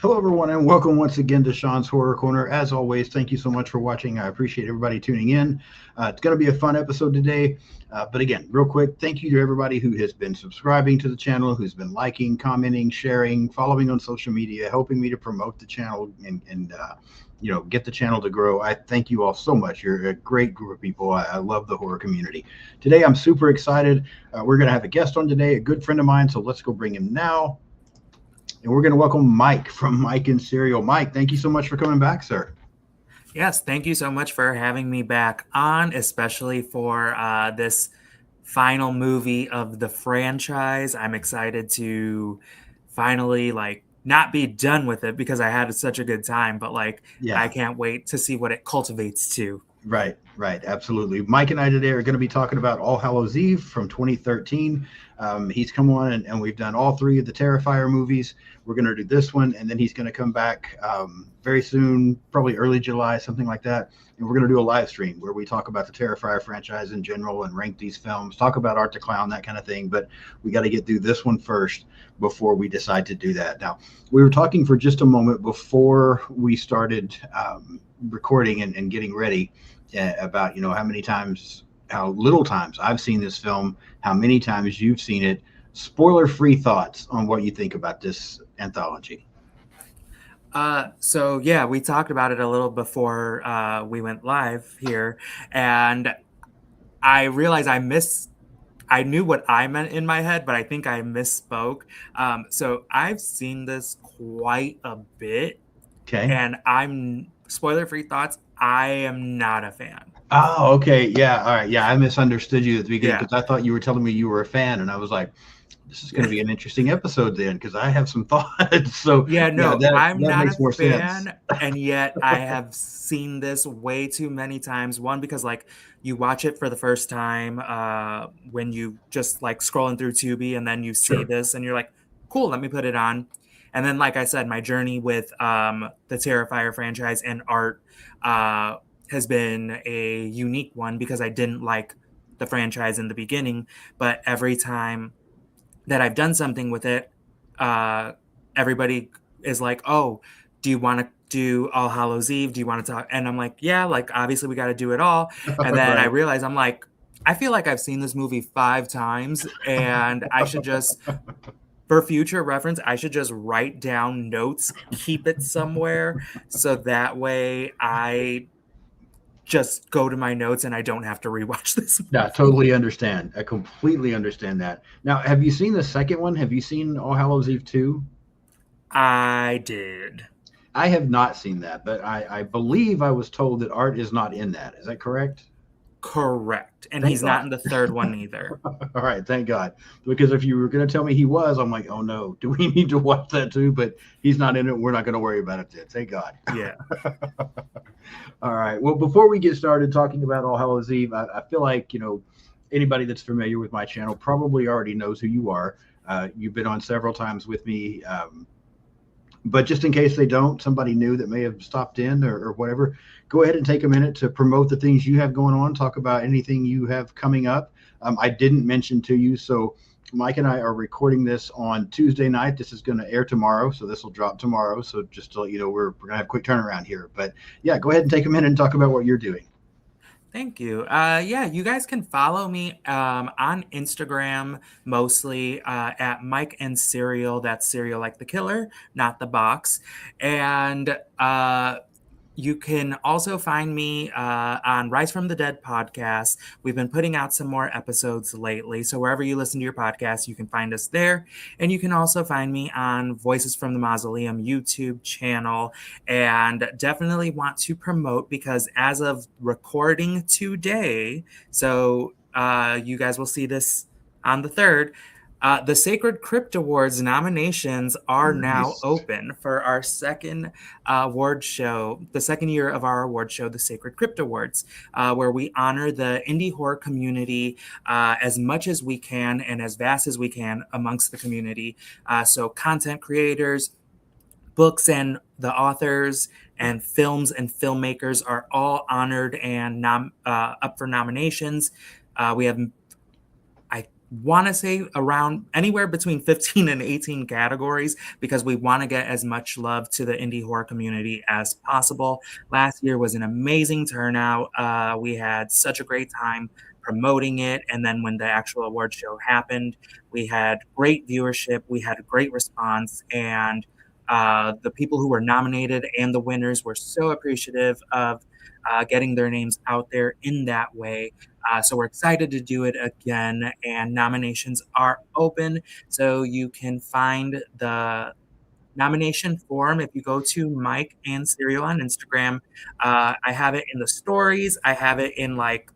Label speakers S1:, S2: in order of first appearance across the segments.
S1: Hello, everyone, and welcome once again to Sean's Horror Corner. As always, thank you so much for watching. I appreciate everybody tuning in. It's going to be a fun episode today. But again, real quick, thank you to everybody who has been subscribing to the channel, who's been liking, commenting, sharing, following on social media, helping me to promote the channel and get the channel to grow. I thank you all so much. You're a great group of people. I love the horror community. Today, I'm super excited. We're going to have a guest on today, a good friend of mine. So let's go bring him now. And we're going to welcome Mike from Mike and Serial. Mike, thank you so much for coming back, sir.
S2: Yes, thank you so much for having me back on, especially for this final movie of the franchise. I'm excited to finally not be done with it because I had such a good time, but I can't wait to see what it cultivates to.
S1: Right, absolutely. Mike and I today are going to be talking about All Hallows Eve from 2013. He's come on and we've done all three of the Terrifier movies. We're going to do this one, and then he's going to come back very soon, probably early July, something like that. And we're going to do a live stream where we talk about the Terrifier franchise in general and rank these films, talk about Art the Clown, that kind of thing. But we got to get through this one first before we decide to do that. Now, we were talking for just a moment before we started recording and getting ready about how little times I've seen this film, how many times you've seen it. Spoiler free thoughts on what you think about this anthology.
S2: So yeah, we talked about it a little before we went live here, and I realized I knew what I meant in my head, but I think I misspoke. So I've seen this quite a bit.
S1: Okay.
S2: And I'm spoiler-free thoughts. I am not a fan.
S1: Oh, okay. Yeah. All right. Yeah. I misunderstood you at the beginning because I thought you were telling me you were a fan, and I was like, this is going to be an interesting episode then because I have some thoughts. So
S2: I'm not
S1: makes
S2: a
S1: more
S2: fan,
S1: sense.
S2: and yet I have seen this way too many times. One, because you watch it for the first time when you just scrolling through Tubi, and then you see this, and you're like, cool, let me put it on. And then, like I said, my journey with the Terrifier franchise and art has been a unique one because I didn't like the franchise in the beginning, but every time that I've done something with it, everybody is like, oh, do you want to do All Hallows Eve? Do you want to talk? And I'm like, yeah, obviously we got to do it all. And then I realize I'm like, I feel like I've seen this movie 5 times, and I should just, for future reference, I should just write down notes, keep it somewhere, so that way I just go to my notes and I don't have to rewatch this movie.
S1: Yeah, totally understand. I completely understand that. Now, have you seen the second one? Have you seen All Hallows Eve 2?
S2: I did.
S1: I have not seen that, but I believe I was told that Art is not in that. Is that correct?
S2: Correct. And
S1: Thank
S2: he's
S1: God.
S2: not in the third one either.
S1: All right, thank God. Because if you were going to tell me he was, I'm like, oh no, do we need to watch that too? But he's not in it. We're not going to worry about it then. Thank God.
S2: Yeah.
S1: All right. Well, before we get started talking about All Hallows Eve, I feel like, anybody that's familiar with my channel probably already knows who you are. You've been on several times with me. But just in case they don't, somebody new that may have stopped in or whatever, go ahead and take a minute to promote the things you have going on, talk about anything you have coming up. I didn't mention to you, so Mike and I are recording this on Tuesday night. This is going to air tomorrow, so this will drop tomorrow. So just to let you know, we're going to have a quick turnaround here. But yeah, go ahead and take a minute and talk about what you're doing.
S2: Thank you. Yeah, you guys can follow me on Instagram mostly at Mike and Serial. That's Serial like the killer, not the box. And you can also find me on Rise from the Dead podcast. We've been putting out some more episodes lately. So wherever you listen to your podcast, you can find us there. And you can also find me on Voices from the Mausoleum YouTube channel. And definitely want to promote because as of recording today, so you guys will see this on the 3rd, the Sacred Crypt Awards nominations are now open for our second award show, the second year of our award show, the Sacred Crypt Awards, where we honor the indie horror community as much as we can and as vast as we can amongst the community. So content creators, books and the authors, and films and filmmakers are all honored and up for nominations. We have want to say around anywhere between 15 and 18 categories because we want to get as much love to the indie horror community as possible. Last year was an amazing turnout. We had such a great time promoting it. And then when the actual award show happened, we had great viewership, we had a great response, and the people who were nominated and the winners were so appreciative of getting their names out there in that way. So we're excited to do it again, and nominations are open. So you can find the nomination form if you go to Mike and Serial on Instagram. I have it in the stories. I have it in like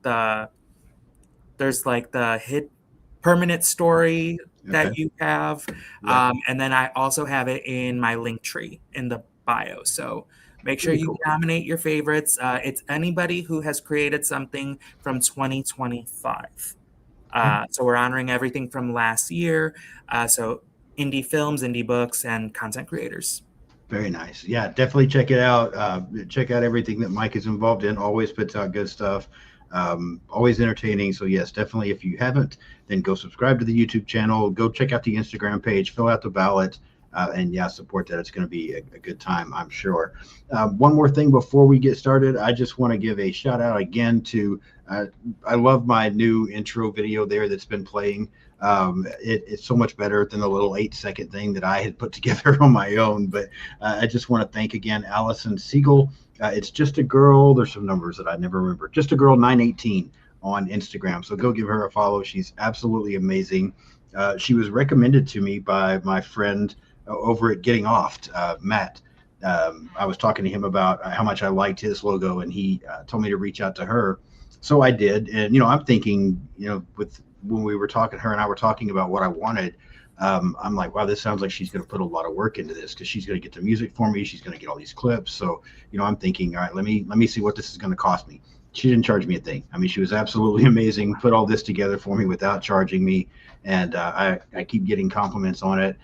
S2: there's like the hit permanent story
S1: Okay.
S2: that you have.
S1: Yeah.
S2: And then I also have it in my link tree in the bio. So make sure
S1: Very
S2: you
S1: cool.
S2: nominate your favorites. It's anybody who has created something from 2025. So we're honoring everything from last year. So indie films, indie books, and content creators.
S1: Very nice. Yeah, definitely check it out. Check out everything that Mike is involved in. Always puts out good stuff. Always entertaining. So yes, definitely. If you haven't, then go subscribe to the YouTube channel. Go check out the Instagram page. Fill out the ballot. And yeah, support that. It's going to be a good time, I'm sure. One more thing before we get started, I just want to give a shout out again to. I love my new intro video there that's been playing. It's so much better than the little 8-second thing that I had put together on my own. But I just want to thank again Allison Siegel. It's Just a Girl. There's some numbers that I never remember. Just a Girl 918 on Instagram. So go give her a follow. She's absolutely amazing. She was recommended to me by my friend over at Getting Oft, Matt. I was talking to him about how much I liked his logo, and he told me to reach out to her. So I did. And, I'm thinking, when we were talking, her and I were talking about what I wanted, I'm like, wow, this sounds like she's going to put a lot of work into this because she's going to get the music for me. She's going to get all these clips. So, I'm thinking, all right, let me see what this is going to cost me. She didn't charge me a thing. I mean, she was absolutely amazing, put all this together for me without charging me. And I keep getting compliments on it.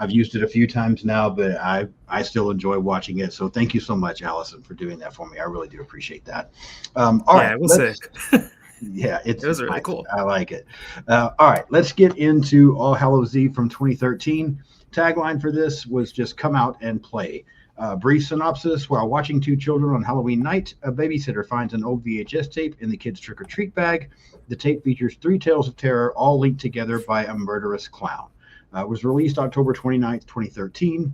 S1: I've used it a few times now, but I still enjoy watching it. So thank you so much, Allison, for doing that for me. I really do appreciate that. All right,
S2: it was sick.
S1: Yeah, it
S2: was really
S1: nice.
S2: cool.
S1: I like it. All right, let's get into All Hallows Eve from 2013. Tagline for this was just come out and play. Brief synopsis: while watching two children on Halloween night, a babysitter finds an old VHS tape in the kids' trick-or-treat bag. The tape features 3 tales of terror, all linked together by a murderous clown. It was released October 29th, 2013.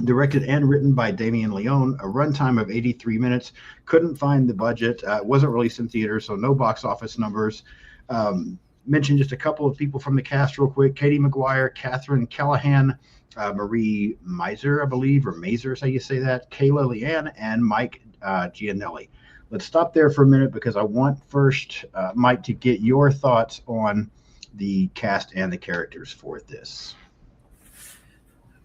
S1: Directed and written by Damien Leone, a runtime of 83 minutes. Couldn't find the budget. It wasn't released in theaters, so no box office numbers. Mention just a couple of people from the cast real quick. Katie McGuire, Catherine Callahan, Marie Miser, I believe, or Mazer is how you say that, Kayla Leanne, and Mike Gianelli. Let's stop there for a minute because I want first, Mike, to get your thoughts on the cast and the characters for this.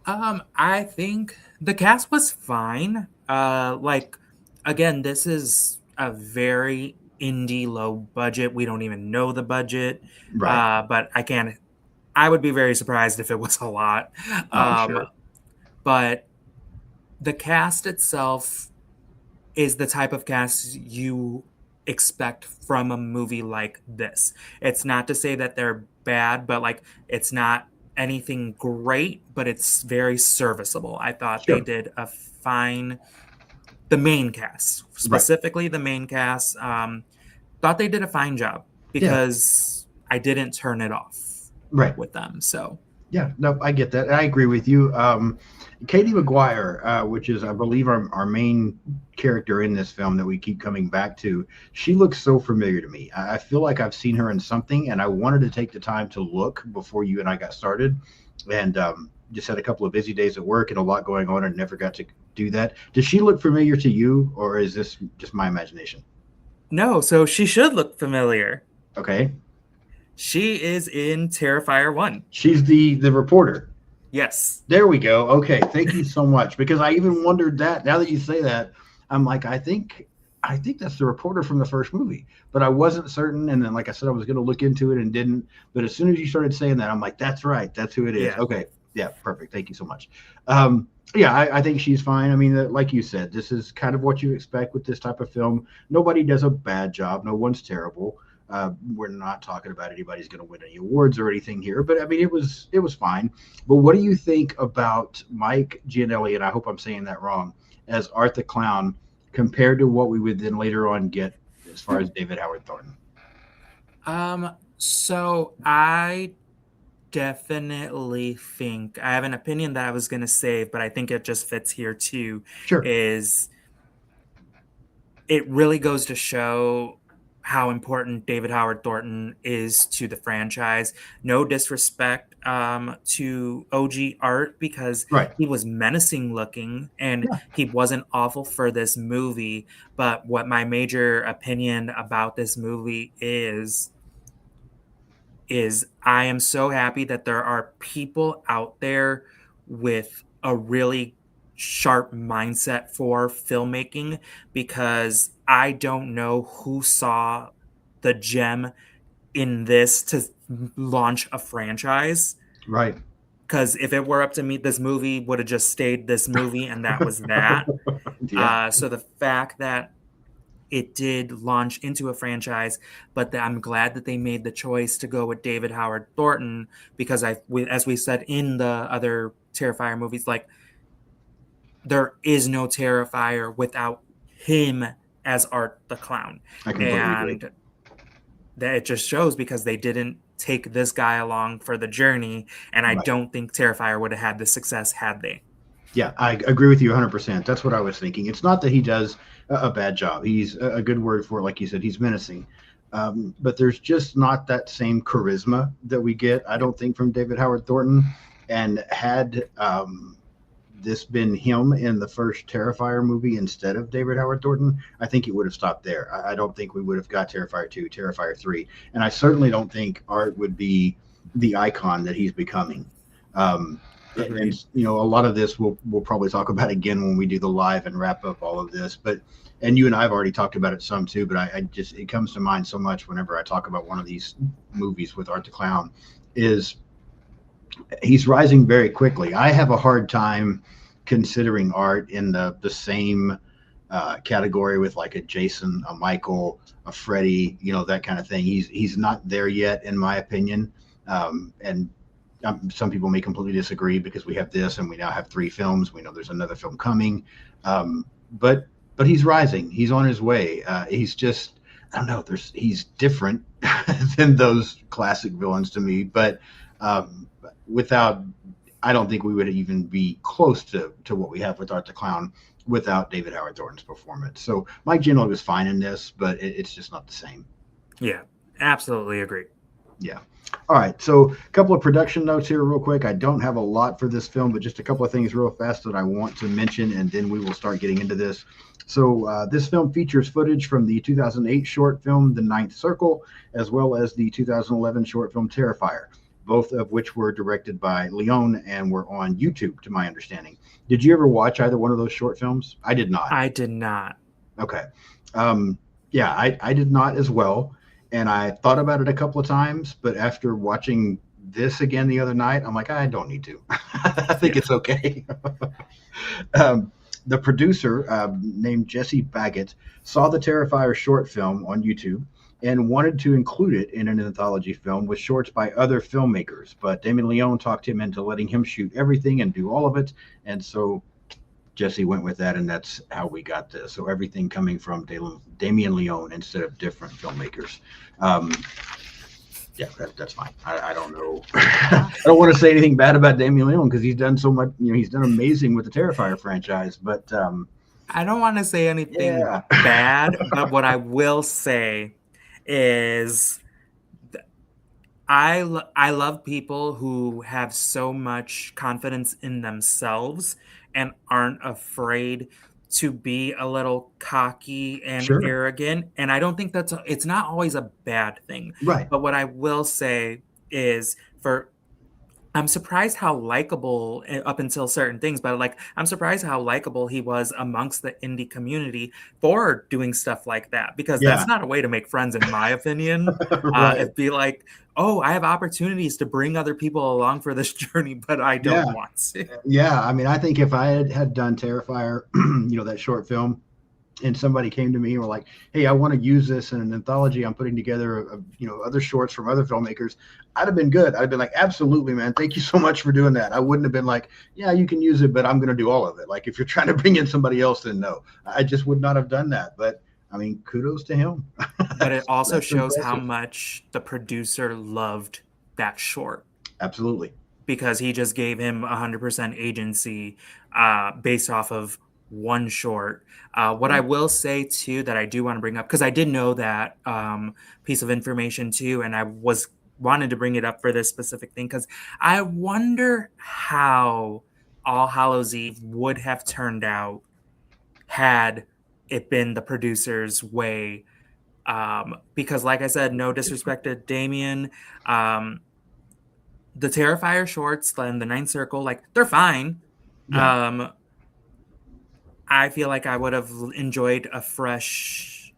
S2: I think the cast was fine. Again, this is a very indie low budget. We don't even know the budget.
S1: Right.
S2: But I would be very surprised if it was a lot.
S1: Sure.
S2: But the cast itself is the type of cast you expect from a movie like this. It's not to say that they're bad, but it's not anything great, but it's very serviceable. I thought
S1: Sure.
S2: they did a fine. The main cast, specifically the main cast, thought they did a fine job because I didn't turn it off with them. So
S1: yeah, no, I get that. I agree with you. Katie McGuire, which is, I believe, our main character in this film that we keep coming back to, she looks so familiar to me. I feel like I've seen her in something, and I wanted to take the time to look before you and I got started, and just had a couple of busy days at work and a lot going on and never got to do that. Does she look familiar to you, or is this just my imagination?
S2: No, so she should look familiar.
S1: Okay.
S2: She is in Terrifier 1.
S1: She's the reporter.
S2: Yes.
S1: There we go. Okay. Thank you so much. Because I even wondered that. Now that you say that, I'm like, I think that's the reporter from the first movie, but I wasn't certain. And then, like I said, I was going to look into it and didn't. But as soon as you started saying that, I'm like, that's right. That's who it is.
S2: Yeah.
S1: Okay. Yeah. Perfect. Thank you so much. Yeah, I think she's fine. I mean, like you said, this is kind of what you expect with this type of film. Nobody does a bad job. No one's terrible. We're not talking about anybody's going to win any awards or anything here, but I mean, it was fine. But what do you think about Mike Gianelli, and I hope I'm saying that wrong, as Art the Clown compared to what we would then later on get as far as David Howard Thornton?
S2: So I definitely think I have an opinion that I was going to save, but I think it just fits here too.
S1: Sure.
S2: Is it really goes to show how important David Howard Thornton is to the franchise. No disrespect to OG Art, because
S1: Right.
S2: he was menacing looking and
S1: Yeah.
S2: he wasn't awful for this movie. But what my major opinion about this movie is I am so happy that there are people out there with a really sharp mindset for filmmaking, because I don't know who saw the gem in this to launch a franchise.
S1: Right.
S2: Because if it were up to me, this movie would have just stayed this movie and that was that.
S1: Yeah.
S2: So the fact that it did launch into a franchise, but I'm glad that they made the choice to go with David Howard Thornton, because as we said in the other Terrifier movies, like, there is no Terrifier without him as Art the Clown.
S1: I completely agree.
S2: And that it just shows because they didn't take this guy along for the journey, and I
S1: Right.
S2: don't think Terrifier would have had the success had they.
S1: Yeah, I agree with you 100%. That's what I was thinking. It's not that he does a bad job. He's a good word for it. Like you said, he's menacing. But there's just not that same charisma that we get, I don't think, from David Howard Thornton. And had this been him in the first Terrifier movie instead of David Howard Thornton, I think it would have stopped there. I don't think we would have got Terrifier 2, Terrifier 3. And I certainly don't think Art would be the icon that he's becoming. And a lot of this we'll probably talk about again when we do the live and wrap up all of this. And you and I have already talked about it some too. But I just, it comes to mind so much whenever I talk about one of these movies with Art the Clown, is he's rising very quickly. I have a hard time considering Art in the same category with like a Jason, a Michael, a Freddy, that kind of thing. He's not there yet, in my opinion. And some people may completely disagree, because we have this and we now have 3 films. We know there's another film coming. But he's rising. He's on his way. He's just, I don't know, he's different than those classic villains to me. But I don't think we would even be close to what we have with Art the Clown without David Howard Thornton's performance. So Mike Gianelli was fine in this, but it's just not the same.
S2: Yeah, absolutely agree.
S1: Yeah. All right. So a couple of production notes here real quick. I don't have a lot for this film, but just a couple of things real fast that I want to mention, and then we will start getting into this. So this film features footage from the 2008 short film, The Ninth Circle, as well as the 2011 short film, Terrifier, both of which were directed by Leone and were on YouTube, to my understanding. Did you ever watch either one of those short films? I did not.
S2: I did not.
S1: Okay. Yeah, I did not as well. And I thought about it a couple of times, but after watching this again the other night, I'm like, I don't need to. I think it's okay. The producer, named Jesse Baggett, saw the Terrifier short film on YouTube and wanted to include it in an anthology film with shorts by other filmmakers. But Damien Leone talked him into letting him shoot everything and do all of it. And so Jesse went with that, and that's how we got this. So everything coming from Damien Leone instead of different filmmakers. Yeah, that's fine. I don't know. I don't want to say anything bad about Damien Leone, because he's done so much. He's done amazing with the Terrifier franchise. But
S2: I don't want to say anything bad, but what I will say is I love people who have so much confidence in themselves and aren't afraid to be a little cocky and arrogant. And I don't think it's not always a bad thing.
S1: Right.
S2: But what I will say is, I'm surprised how likable, up until certain things, but like, I'm surprised how likable he was amongst the indie community for doing stuff like that, because that's not a way to make friends, in my opinion.
S1: Right.
S2: It'd be like, oh, I have opportunities to bring other people along for this journey, but I don't want to.
S1: Yeah, I mean, I think if I had done Terrifier, that short film, and somebody came to me and were like, "Hey, I want to use this in an anthology I'm putting together of other shorts from other filmmakers," I'd have been good. I'd have been like, "Absolutely, man. Thank you so much for doing that." I wouldn't have been like, "Yeah, you can use it, but I'm going to do all of it." Like if you're trying to bring in somebody else, then no, I just would not have done that. But I mean, kudos to him.
S2: But it also
S1: That's
S2: shows how
S1: impressive.
S2: much the producer loved that short,
S1: Absolutely.
S2: because he just gave him 100% agency based off of one short. What I
S1: Right.
S2: will say too that I do want to bring up, because I did know that piece of information too, and I was wanted to bring it up for this specific thing, because I wonder how All Hallows Eve would have turned out had it been the producer's way. Because like I said, no disrespect to Damien, um, the Terrifier shorts and the Ninth Circle, like they're fine.
S1: Yeah.
S2: Um, I feel like I would have enjoyed a fresh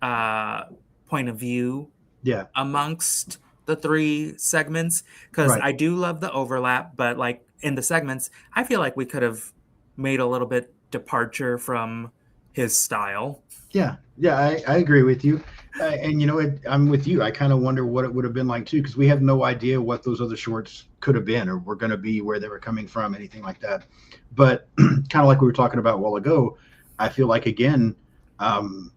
S2: uh, point of view
S1: Yeah.
S2: amongst the three segments, because
S1: Right.
S2: I do love the overlap, but like in the segments, I feel like we could have made a little bit departure from his style.
S1: Yeah, yeah, I agree with you. And I'm with you. I kind of wonder what it would have been like too, because we have no idea what those other shorts could have been or were going to be, where they were coming from, anything like that. But kind of like we were talking about a while ago, I feel like again, um,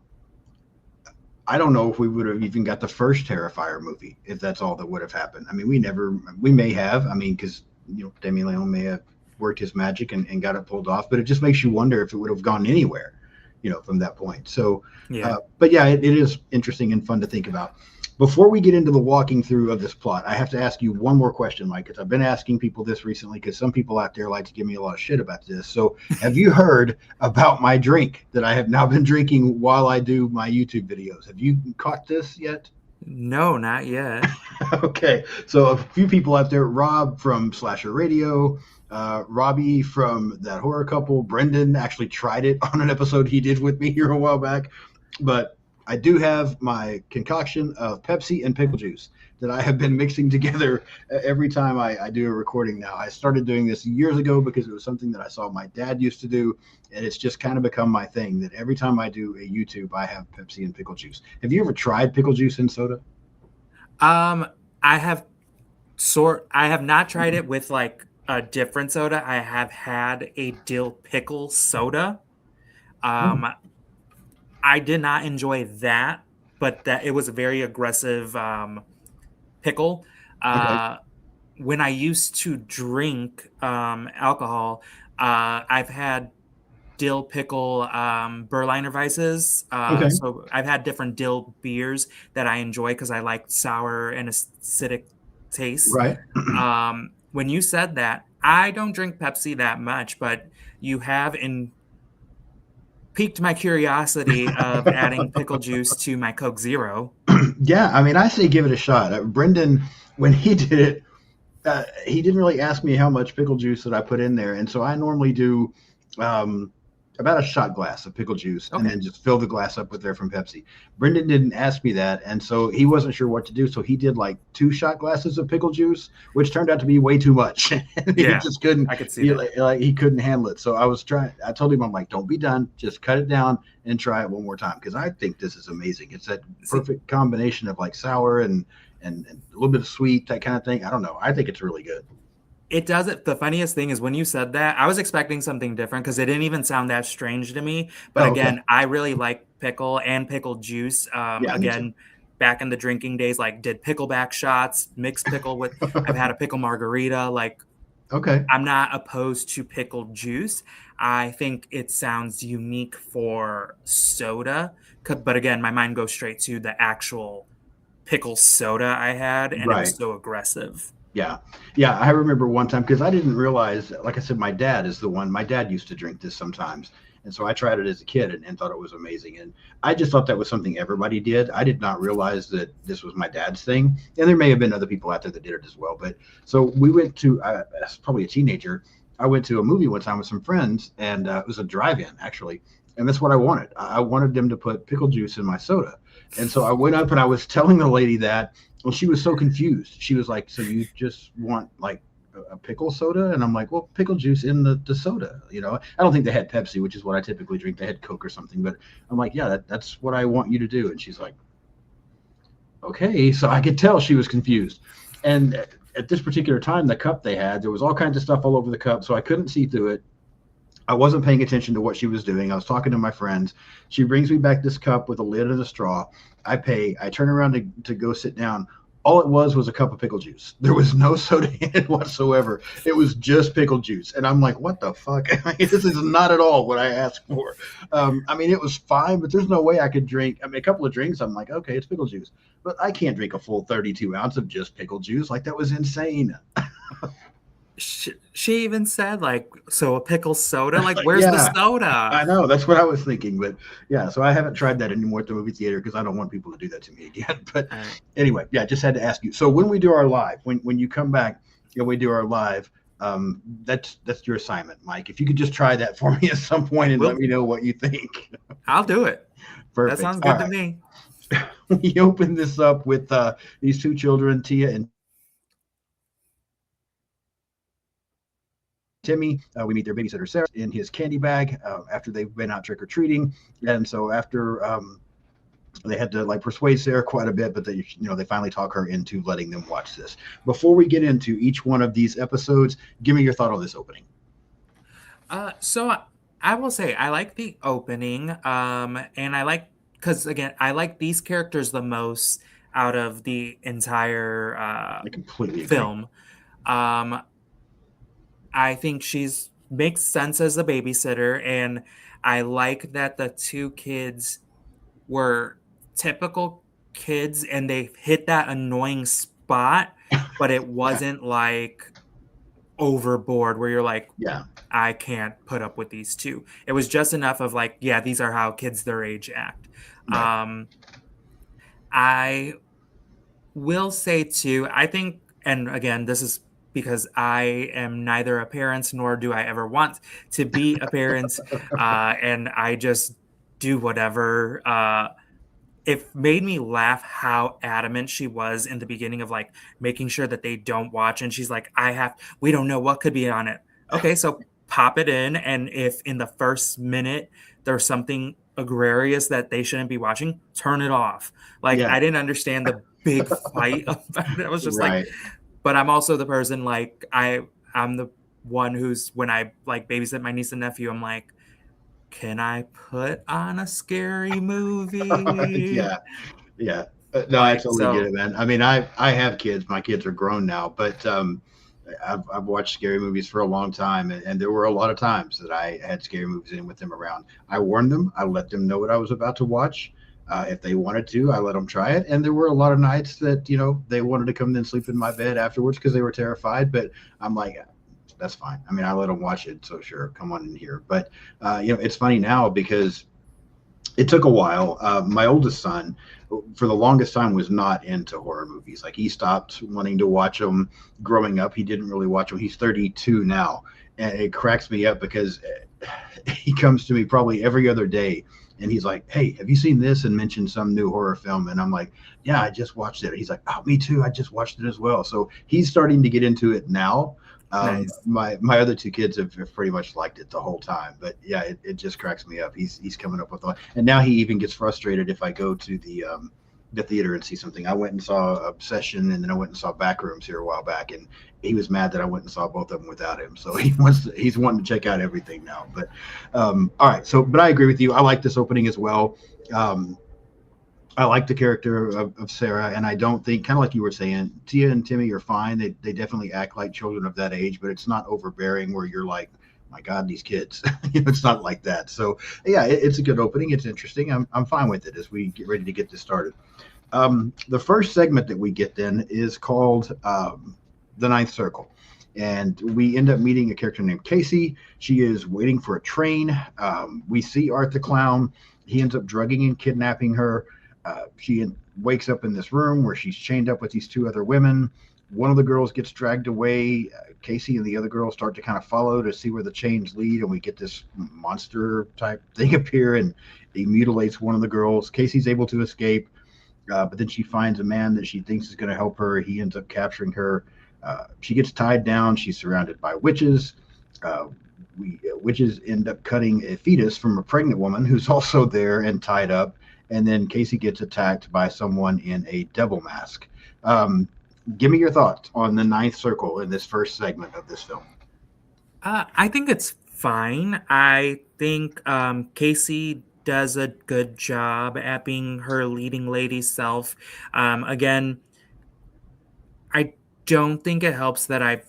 S1: I don't know if we would have even got the first Terrifier movie if that's all that would have happened. I mean, we may have. I mean, because Damien Leone may have worked his magic and got it pulled off, but it just makes you wonder if it would have gone anywhere, from that point. So,
S2: Yeah.
S1: but yeah, it is interesting and fun to think about. Before we get into the walking through of this plot, I have to ask you one more question, Mike, because I've been asking people this recently, because some people out there like to give me a lot of shit about this. So, have you heard about my drink that I have now been drinking while I do my YouTube videos? Have you caught this yet?
S2: No, not yet.
S1: Okay, so a few people out there: Rob from Slasher Radio, Robbie from That Horror Couple, Brendan actually tried it on an episode he did with me here a while back. But I do have my concoction of Pepsi and pickle juice that I have been mixing together every time I do a recording now. I started doing this years ago because it was something that I saw my dad used to do, and it's just kind of become my thing that every time I do a YouTube, I have Pepsi and pickle juice. Have you ever tried pickle juice and soda?
S2: Um, I have I have not tried it with like a different soda. I have had a dill pickle soda.
S1: Oh,
S2: Um, I did not enjoy that, but that it was a very aggressive pickle.
S1: okay,
S2: Uh, when I used to drink alcohol, I've had dill pickle Berliner Weisses.
S1: okay,
S2: So I've had different dill beers that I enjoy because I like sour and acidic taste.
S1: right.
S2: When you said that, I don't drink Pepsi that much, but you have piqued my curiosity of adding pickle juice to my Coke Zero.
S1: Yeah, I mean, I say give it a shot. Brendan, when he did it, he didn't really ask me how much pickle juice that I put in there, and so I normally do um, about a shot glass of pickle juice, and
S2: Okay.
S1: then just fill the glass up with there from Pepsi. Brendan didn't ask me that, and so he wasn't sure what to do, so he did like 2 shot glasses of pickle juice, which turned out to be way too much. He
S2: Yeah,
S1: just couldn't.
S2: I could see
S1: He,
S2: that.
S1: like he couldn't handle it. So I was trying. I told him, I'm like, don't be done. Just cut it down and try it one more time, because I think this is amazing. It's that
S2: See,
S1: perfect combination of like sour and a little bit of sweet, that kind of thing. I don't know. I think it's really good.
S2: it does it. The funniest thing is when you said that, I was expecting something different because it didn't even sound that strange to me. But
S1: Oh, okay.
S2: again, I really like pickle and pickled juice.
S1: Yeah, me too.
S2: Again, back in the drinking days, like did pickleback shots, mixed pickle with, I've had a pickle margarita. Like
S1: Okay.
S2: I'm not opposed to pickled juice. I think it sounds unique for soda. But again, my mind goes straight to the actual pickle soda I had, and it was
S1: Right.
S2: so aggressive.
S1: Yeah. Yeah. I remember one time, because I didn't realize, like I said, my dad is the one. My dad used to drink this sometimes. And so I tried it as a kid and thought it was amazing. And I just thought that was something everybody did. I did not realize that this was my dad's thing. And there may have been other people out there that did it as well. But so we went to, as probably a teenager, I went to a movie one time with some friends, and it was a drive-in actually. And that's what I wanted. I wanted them to put pickle juice in my soda. And so I went up and I was telling the lady that, well, she was so confused. She was like, "So you just want like a pickle soda, and I'm like, well, pickle juice in the soda. I don't think they had Pepsi, which is what I typically drink. They had Coke or something, but I'm like, yeah, that's what I want you to do. And she's like, okay. So I could tell she was confused. And at this particular time, the cup they had, there was all kinds of stuff all over the cup, so I couldn't see through it. I wasn't paying attention to what she was doing. I was talking to my friends. She brings me back this cup with a lid and a straw. I pay. I turn around to go sit down. All it was a cup of pickle juice. There was no soda in it whatsoever. It was just pickle juice. And I'm like, what the fuck? This is not at all what I asked for. I mean, it was fine, but there's no way I could drink. I mean, a couple of drinks, I'm like, okay, it's pickle juice. But I can't drink a full 32 ounce of just pickle juice. Like, that was insane.
S2: She even said, like, so a pickle soda? Like, where's the
S1: Yeah,
S2: soda?
S1: I know. That's what I was thinking. But yeah, so I haven't tried that anymore at the movie theater because I don't want people to do that to me again. But
S2: All right.
S1: anyway, yeah, just had to ask you. So when we do our live, when you come back and we do our live, that's your assignment, Mike. If you could just try that for me at some point and let me know what you think.
S2: I'll do it. That
S1: Perfect.
S2: sounds
S1: All
S2: good to
S1: right.
S2: me.
S1: We open this up with these two children, Tia and Timmy. We meet their babysitter Sarah in his candy bag after they've been out trick or treating, and so after they had to like persuade Sarah quite a bit, but they finally talk her into letting them watch this. Before we get into each one of these episodes, give me your thought on this opening.
S2: So I will say I like the opening, and I like because again I like these characters the most out of the entire
S1: I completely agree.
S2: film. Um, I think she's makes sense as a babysitter, and I like that the two kids were typical kids and they hit that annoying spot, but it
S1: Yeah,
S2: wasn't like overboard where you're like,
S1: yeah,
S2: I can't put up with these two. It was just enough of like, yeah, these are how kids their age act.
S1: right.
S2: I will say too, I think, and again, this is because I am neither a parent nor do I ever want to be a parent, and I just do whatever. It made me laugh how adamant she was in the beginning of like making sure that they don't watch. And she's like, we don't know what could be on it. Okay, so pop it in. And if in the first minute there's something agrarious that they shouldn't be watching, turn it off. Like,
S1: Yeah,
S2: I didn't understand the big fight about it. I was just like,
S1: right.
S2: but I'm also the person like, I'm the one who's when I like babysit my niece and nephew, I'm like, can I put on a scary movie?
S1: Yeah, yeah. No, I
S2: Like,
S1: totally get
S2: so
S1: it, man. I mean, I have kids. My kids are grown now, but I've watched scary movies for a long time, and there were a lot of times that I had scary movies in with them around. I warned them. I let them know what I was about to watch. If they wanted to, I let them try it. And there were a lot of nights that they wanted to come and sleep in my bed afterwards because they were terrified. But I'm like, that's fine. I mean, I let them watch it, so sure, come on in here. But it's funny now because it took a while. My oldest son, for the longest time, was not into horror movies. Like, he stopped wanting to watch them growing up. He didn't really watch them. He's 32 now, and it cracks me up because he comes to me probably every other day, and he's like, "Hey, have you seen this?" and mentioned some new horror film, and I'm like, "Yeah, I just watched it." He's like, "Oh, me too. I just watched it as well." So he's starting to get into it now.
S2: nice.
S1: My other two kids have pretty much liked it the whole time, but yeah, it just cracks me up. He's coming up with all, and now he even gets frustrated if I go to the theater and see something. I went and saw Obsession, and then I went and saw Backrooms here a while back, and he was mad that I went and saw both of them without him. So he's wanting to check out everything now. But all right, but I agree with you. I like this opening as well. I like the character of Sarah, and I don't think, kind of like you were saying, Tia and Timmy are fine. They definitely act like children of that age, but it's not overbearing where you're like, my God, these kids. It's not like that. So yeah, it's a good opening. It's interesting. I'm fine with it as we get ready to get this started. The first segment that we get then is called the Ninth Circle. And we end up meeting a character named Casey. She is waiting for a train. We see Art the Clown. He ends up drugging and kidnapping her. She wakes up in this room where she's chained up with these two other women. One of the girls gets dragged away. Casey and the other girl start to kind of follow to see where the chains lead, and we get this monster type thing appear, and he mutilates one of the girls. Casey's able to escape, but then she finds a man that she thinks is going to help her. He ends up capturing her. She gets tied down. She's surrounded by witches. Uh, witches end up cutting a fetus from a pregnant woman who's also there and tied up. And then Casey gets attacked by someone in a devil mask. Um, Give me your thoughts on the ninth circle in this first segment of this film.
S2: I think it's fine. I think Casey does a good job at being her leading lady self. Again, I don't think it helps that I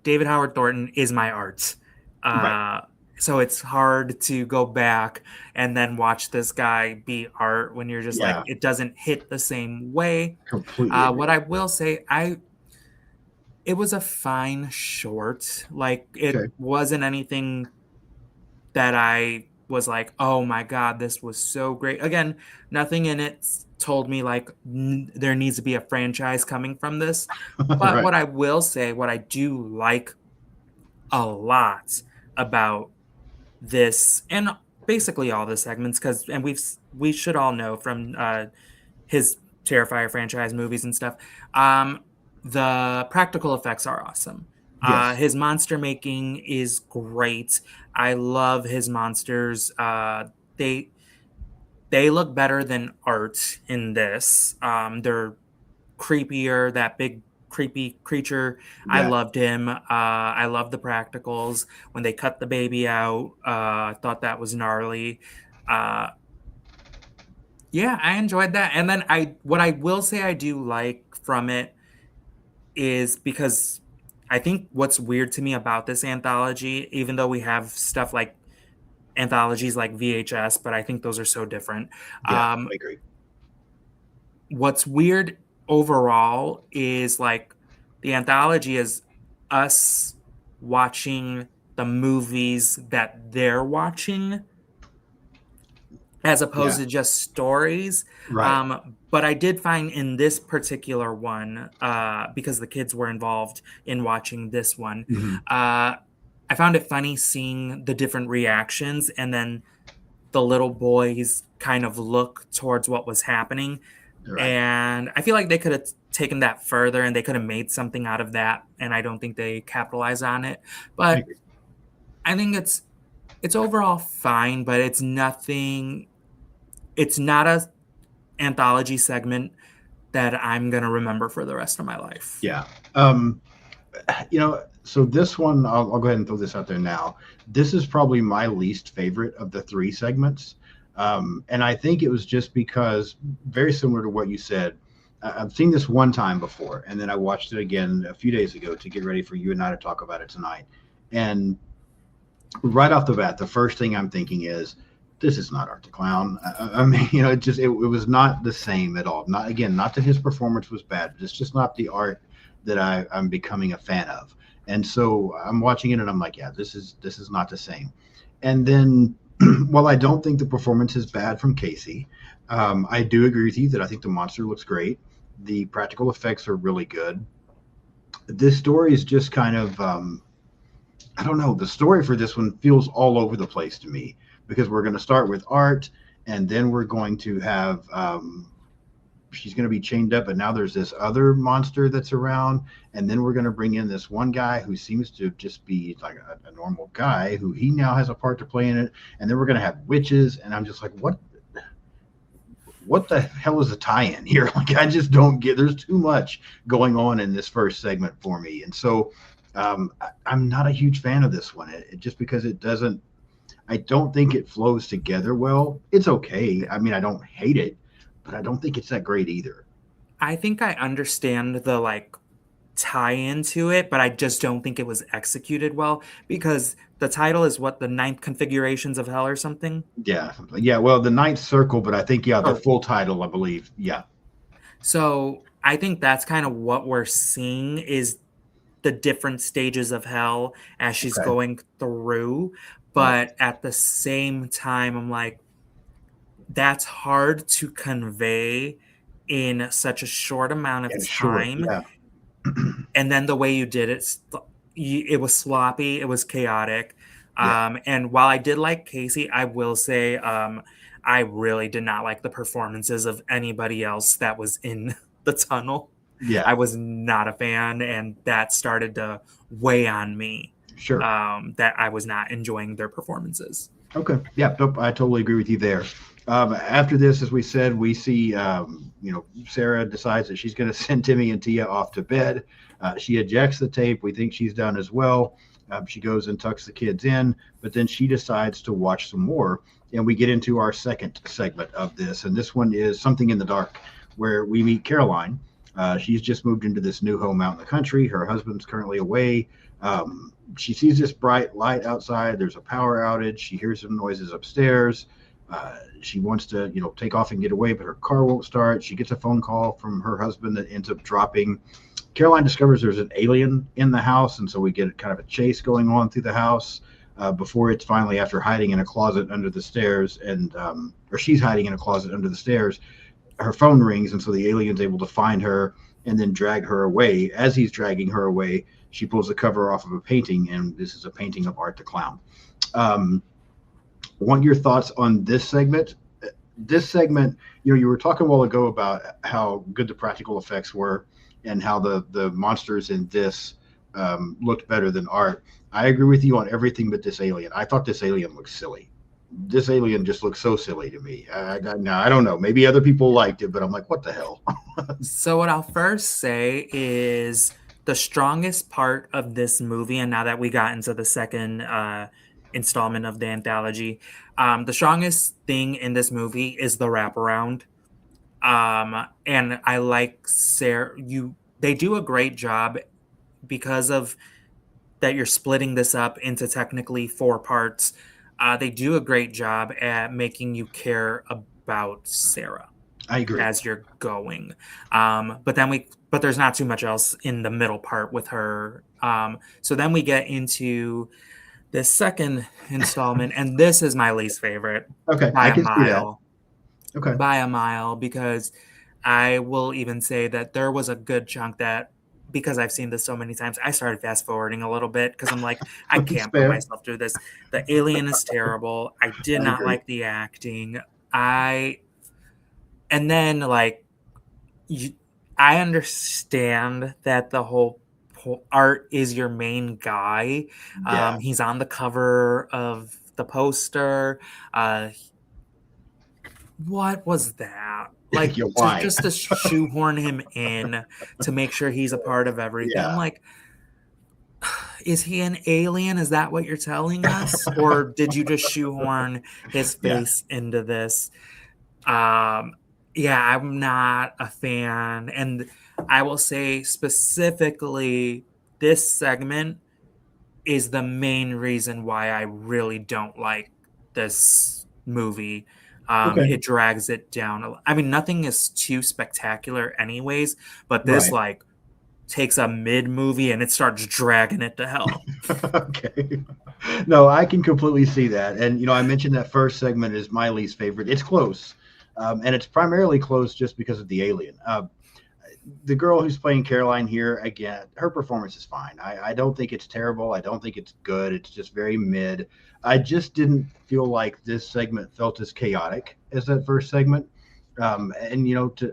S2: David Howard Thornton is my art.
S1: Right.
S2: Uh, so it's hard to go back and then watch this guy be art when you're just like,
S1: Yeah,
S2: it doesn't hit the same way.
S1: completely
S2: What
S1: agree.
S2: I will say, it was a fine short. Like it
S1: Okay.
S2: wasn't anything that I was like, oh my God, this was so great. Again, nothing in it told me like there needs to be a franchise coming from this. But
S1: Right.
S2: what I will say, what I do like a lot about this and basically all the segments, because and we should all know from his Terrifier franchise movies and stuff. Um, the practical effects are awesome.
S1: Yes.
S2: His monster making is great. I love his monsters. They they look better than art in this. They're creepier. That big creepy creature. I
S1: Yeah.
S2: loved him. I love the practicals when they cut the baby out. I thought that was gnarly. Uh, yeah, I enjoyed that. And then what I will say I do like from it is because I think what's weird to me about this anthology, even though we have stuff like anthologies like VHS, but I think those are so different.
S1: Yeah.
S2: Um,
S1: I agree.
S2: what's weird overall is like the anthology is us watching the movies that they're watching as opposed
S1: Yeah.
S2: to just stories.
S1: Right.
S2: But I did find in this particular one, because the kids were involved in watching this one,
S1: Hmm.
S2: I found it funny seeing the different reactions and then the little boys kind of look towards what was happening.
S1: Right.
S2: And I feel like they could have taken that further and they could have made something out of that. And I don't think they capitalized on it.
S1: I
S2: But
S1: agree.
S2: I think it's overall fine, but it's nothing. It's not a anthology segment that I'm gonna remember for the rest of my life.
S1: Yeah. So this one, I'll go ahead and throw this out there now. This is probably my least favorite of the three segments. And I think it was just because, very similar to what you said, I've seen this one time before, and then I watched it again a few days ago to get ready for you and I to talk about it tonight. And right off the bat, the first thing I'm thinking is, this is not Art the Clown. I mean, it was not the same at all. Not again, not that his performance was bad, but it's just not the art that I'm becoming a fan of. And so I'm watching it, and I'm like, yeah, this is not the same. And then, while I don't think the performance is bad from Casey, I do agree with you that I think the monster looks great. The practical effects are really good. This story is just kind of I don't know. The story for this one feels all over the place to me because we're going to start with art, and then we're going to have she's going to be chained up, and now there's this other monster that's around, and then we're going to bring in this one guy who seems to just be like a normal guy who he now has a part to play in it, and then we're going to have witches, and I'm just like, what the hell is a tie-in here? Like, I just don't get. There's too much going on in this first segment for me, and so I'm not a huge fan of this one. Just because it doesn't. I don't think it flows together well. It's okay. I mean, I don't hate it, but I don't think it's that great either.
S2: I think I understand the like tie into it, but I just don't think it was executed well because the title is what, the ninth configurations of hell or something.
S1: Yeah, yeah. Well, the ninth circle, but I think the
S2: Or
S1: full title, I believe. Yeah.
S2: so I think that's kind of what we're seeing is the different stages of hell as she's
S1: Okay.
S2: going through.
S1: Right.
S2: But at the same time, I'm like, that's hard to convey in such a short amount of
S1: Yeah. Sure.
S2: time.
S1: Yeah.
S2: And then the way you did it, it was sloppy, it was chaotic.
S1: Yeah.
S2: And while I did like Casey, I will say I really did not like the performances of anybody else that was in the tunnel.
S1: Yeah,
S2: I was not a fan, and that started to weigh on me,
S1: sure.
S2: that I was not enjoying their performances.
S1: Okay. Yeah, nope, I totally agree with you there. After this, as we said, we see, Sarah decides that she's going to send Timmy and Tia off to bed. She ejects the tape. We think she's done as well. She goes and tucks the kids in, but then she decides to watch some more. And we get into our second segment of this. And this one is Something in the Dark, where we meet Caroline. She's just moved into this new home out in the country. Her husband's currently away. She sees this bright light outside. There's a power outage. She hears some noises upstairs. She wants to, take off and get away, but her car won't start. She gets a phone call from her husband that ends up dropping. Caroline discovers there's an alien in the house, and so we get kind of a chase going on through the house. Before it's finally, after hiding in a closet under the stairs, or she's hiding in a closet under the stairs, her phone rings, and so the alien's able to find her and then drag her away. As he's dragging her away, she pulls the cover off of a painting, and this is a painting of Art the Clown. Um, want your thoughts on this segment? This segment, you were talking a while ago about how good the practical effects were, and how the monsters in this looked better than Art. I agree with you on everything but this alien. I thought this alien looked silly. This alien just looks so silly to me. Now I don't know. Maybe other people liked it, but I'm like, what the hell?
S2: So, what I'll first say is the strongest part of this movie, and now that we got into the second installment of the anthology, the strongest thing in this movie is the wraparound. And I like Sarah. They do a great job because of that. You're splitting this up into technically 4 parts. They do a great job at making you care about Sarah
S1: I agree.
S2: as you're going. But there's not too much else in the middle part with her. So then we get into the second installment, and this is my least favorite
S1: Okay,
S2: by
S1: I
S2: a
S1: can see that.
S2: mile.
S1: Okay.
S2: By a mile, because I will even say that there was a good chunk that, because I've seen this so many times, I started fast forwarding a little bit because I'm like, I
S1: It's
S2: can't put
S1: fair.
S2: myself through this. The alien is terrible. I did
S1: I
S2: not
S1: agree.
S2: like the acting. And then like you, I understand that the whole Art is your main guy.
S1: Yeah.
S2: He's on the cover of the poster. Uh, what was that? Like
S1: Yeah, why?
S2: just to shoehorn him in to make sure he's a part of everything. I'm
S1: Yeah.
S2: like, is he an alien? Is that what you're telling us? Or did you just shoehorn his
S1: Yeah.
S2: face into this? Um, yeah, I'm not a fan. And I will say specifically, this segment is the main reason why I really don't like this movie.
S1: Okay.
S2: It drags it down. I mean, nothing is too spectacular, anyways, but this
S1: Right.
S2: like takes a mid movie and it starts dragging it to hell.
S1: Okay. No, I can completely see that. And, I mentioned that first segment is my least favorite. It's close. And it's primarily close just because of the alien. The girl who's playing Caroline here, again, her performance is fine. I don't think it's terrible. I don't think it's good. It's just very mid. I just didn't feel like this segment felt as chaotic as that first segment. And, to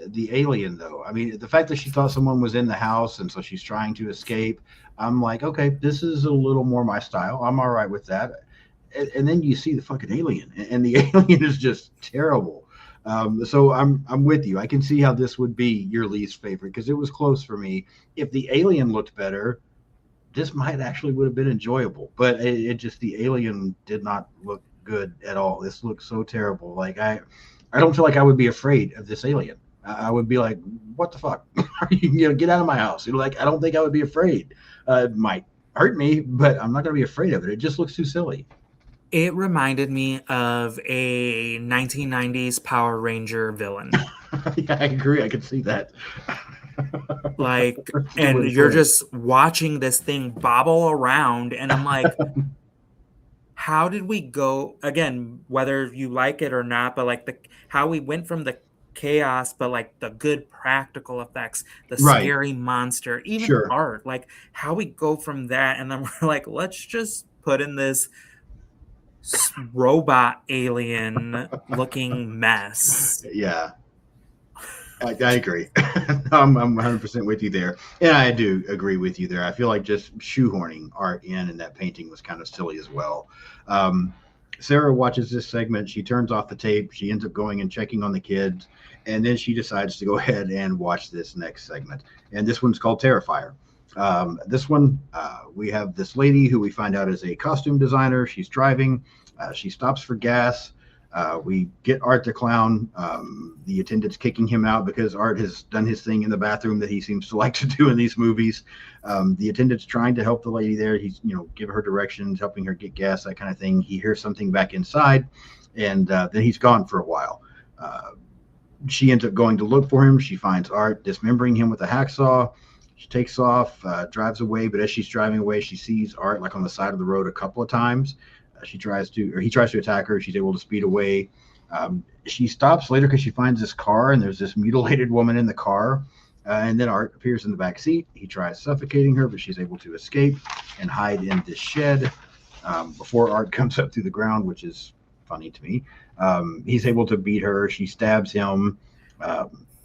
S1: the alien, though, I mean, the fact that she thought someone was in the house and so she's trying to escape, I'm like, okay, this is a little more my style. I'm all right with that. And then you see the fucking alien, and the alien is just terrible. So I'm with you. I can see how this would be your least favorite because it was close for me. If the alien looked better, this might actually would have been enjoyable. But it just, the alien did not look good at all. This looks so terrible. Like I don't feel like I would be afraid of this alien. I would be like, what the fuck? Get out of my house. Like, I don't think I would be afraid. It might hurt me, but I'm not going to be afraid of it. It just looks too silly.
S2: It reminded me of a 1990s Power Ranger villain.
S1: Yeah, I agree. I can see that.
S2: Like,
S1: That's a good way
S2: and
S1: to
S2: you're
S1: put it.
S2: just watching this thing bobble around, and I'm like, how did we go again, whether you like it or not, but like how we went from the chaos, but like the good practical effects, the
S1: Right.
S2: scary monster, even
S1: Sure.
S2: Art, like how we go from that, and then we're like, let's just put in this robot alien looking mess.
S1: Yeah, I agree. I'm 100% with you there. And I do agree with you there. I feel like just shoehorning art in that painting was kind of silly as well. Um, Sarah watches this segment. She turns off the tape. She ends up going and checking on the kids. And then she decides to go ahead and watch this next segment. And this one's called Terrifier. This one, we have this lady who we find out is a costume designer. She's driving. She stops for gas. We get Art the clown. The attendant's kicking him out because Art has done his thing in the bathroom that he seems to like to do in these movies. The attendant's trying to help the lady there. He's, give her directions, helping her get gas, that kind of thing. He hears something back inside, and then he's gone for a while. She ends up going to look for him. She finds Art dismembering him with a hacksaw. She takes off, drives away, but as she's driving away, she sees Art like on the side of the road a couple of times. He tries to attack her. She's able to speed away. She stops later because she finds this car, and there's this mutilated woman in the car. And then Art appears in the back seat. He tries suffocating her, but she's able to escape and hide in this shed before Art comes up through the ground, which is funny to me. He's able to beat her. She stabs him.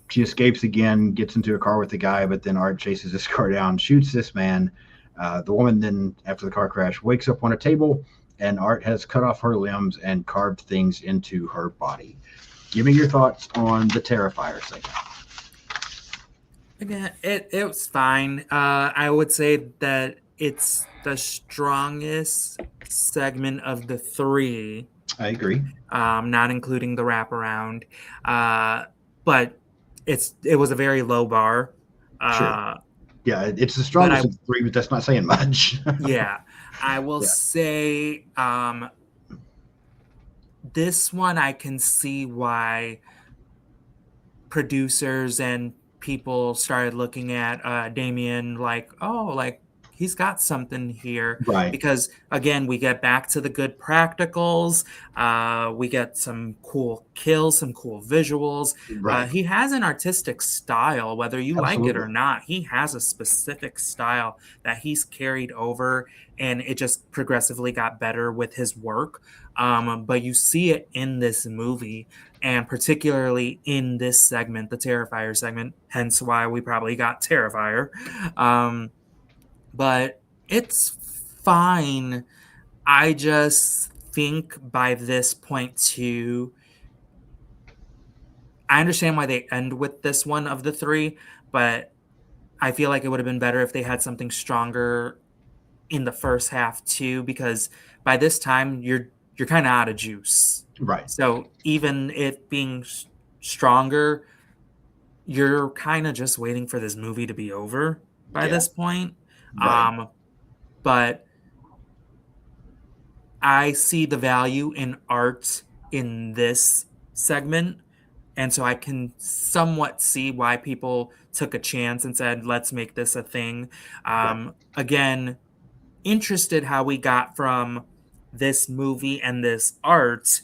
S1: She escapes again, gets into a car with the guy, but then Art chases this car down, shoots this man. The woman then, after the car crash, wakes up on a table, and Art has cut off her limbs and carved things into her body. Give me your thoughts on the Terrifier segment.
S2: Again, it was fine. I would say that it's the strongest segment of the three.
S1: I agree.
S2: Not including the wraparound. But it was a very low bar.
S1: Sure. Yeah, it's the strongest of the three, but that's not saying much.
S2: Yeah. I will say this one I can see why producers and people started looking at Damien like, oh, like he's got something here.
S1: Right.
S2: Because again, we get back to the good practicals. We get some cool kills, some cool visuals.
S1: Right.
S2: He has an artistic style, whether you like it or not. He has a specific style that he's carried over, and it just progressively got better with his work. But you see it in this movie, and particularly in this segment, the Terrifier segment, hence why we probably got Terrifier. But it's fine. I just think by this point too, I understand why they end with this one of the three, but I feel like it would have been better if they had something stronger in the first half too, because by this time you're kind of out of juice.
S1: Right.
S2: So even it being stronger, you're kind of just waiting for this movie to be over by this point. Right. But I see the value in art in this segment, and so I can somewhat see why people took a chance and said, let's make this a thing. Again, interested how we got from this movie and this art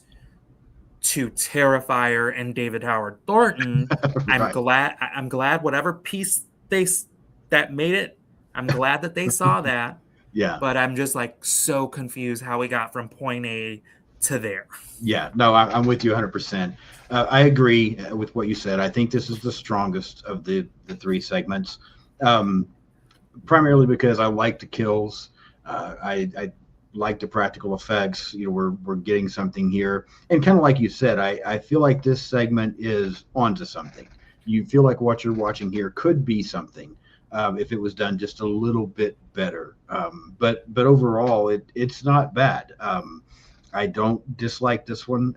S2: to Terrifier and David Howard Thornton. Right. I'm glad whatever piece that made it, I'm glad that they saw that.
S1: Yeah.
S2: But I'm just like so confused how we got from point A to there.
S1: Yeah, no, I'm with you 100%. I agree with what you said. I think this is the strongest of the three segments, primarily because I like the kills. I like the practical effects. We're getting something here, and kind of like you said, I feel like this segment is onto something. You feel like what you're watching here could be something. If it was done just a little bit better. But overall, it's not bad. I don't dislike this one.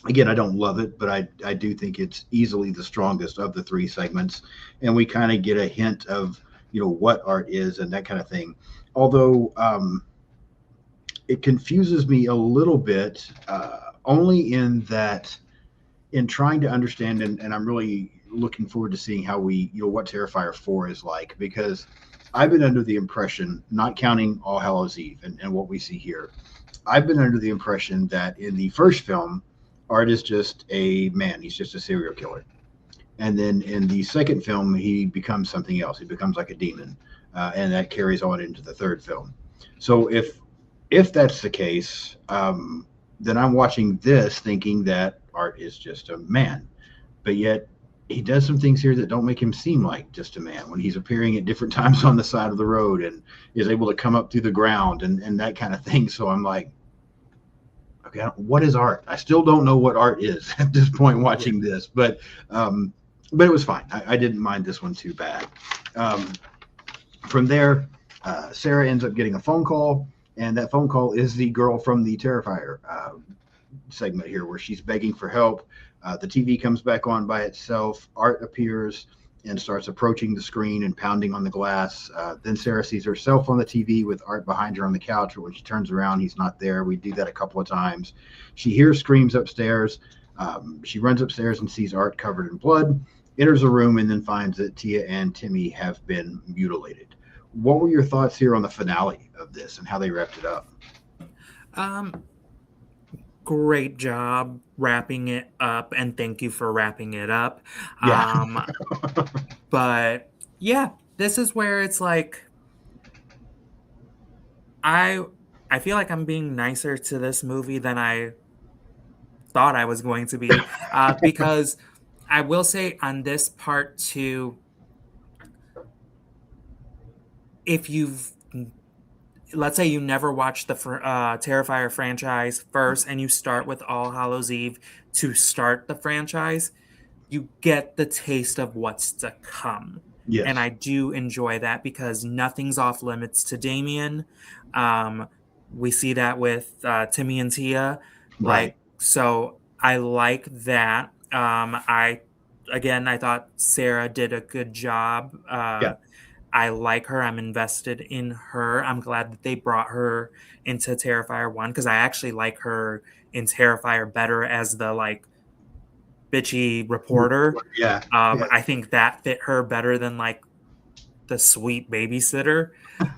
S1: Again, I don't love it, but I do think it's easily the strongest of the three segments. And we kind of get a hint of, what art is and that kind of thing. Although it confuses me a little bit, only in that in trying to understand, and I'm really looking forward to seeing how what Terrifier 4 is like, because I've been under the impression, not counting All Hallows Eve and what we see here, I've been under the impression that in the first film, Art is just a man. He's just a serial killer. And then in the second film, he becomes something else. He becomes like a demon. And that carries on into the third film. So if if that's the case, then I'm watching this thinking that Art is just a man, but yet he does some things here that don't make him seem like just a man when he's appearing at different times on the side of the road and is able to come up through the ground and that kind of thing. So I'm like, okay, what is Art? I still don't know what Art is at this point watching this, but it was fine. I didn't mind this one too bad. From there, Sarah ends up getting a phone call, and that phone call is the girl from the Terrifier segment here, where she's begging for help. The TV comes back on by itself. Art appears and starts approaching the screen and pounding on the glass. Then Sarah sees herself on the TV with Art behind her on the couch, but when she turns around, he's not there. We do that a couple of times. She hears screams upstairs. She runs upstairs and sees Art covered in blood, enters a room, and then finds that Tia and Timmy have been mutilated. What were your thoughts here on the finale of this and how they wrapped it up?
S2: Great job wrapping it up, and thank you for wrapping it up.
S1: Yeah.
S2: But yeah, this is where it's like I feel like I'm being nicer to this movie than I thought I was going to be, because I will say on this part too, if you've, let's say you never watched the Terrifier franchise first and you start with All Hallows Eve to start the franchise, you get the taste of what's to come.
S1: Yes.
S2: And I do enjoy that because nothing's off limits to Damien. We see that with Timmy and Tia.
S1: Right.
S2: So I like that. I thought Sarah did a good job.
S1: Yeah.
S2: I like her. I'm invested in her. I'm glad that they brought her into Terrifier 1 because I actually like her in Terrifier better as the like bitchy reporter.
S1: Yeah.
S2: I think that fit her better than like the sweet babysitter.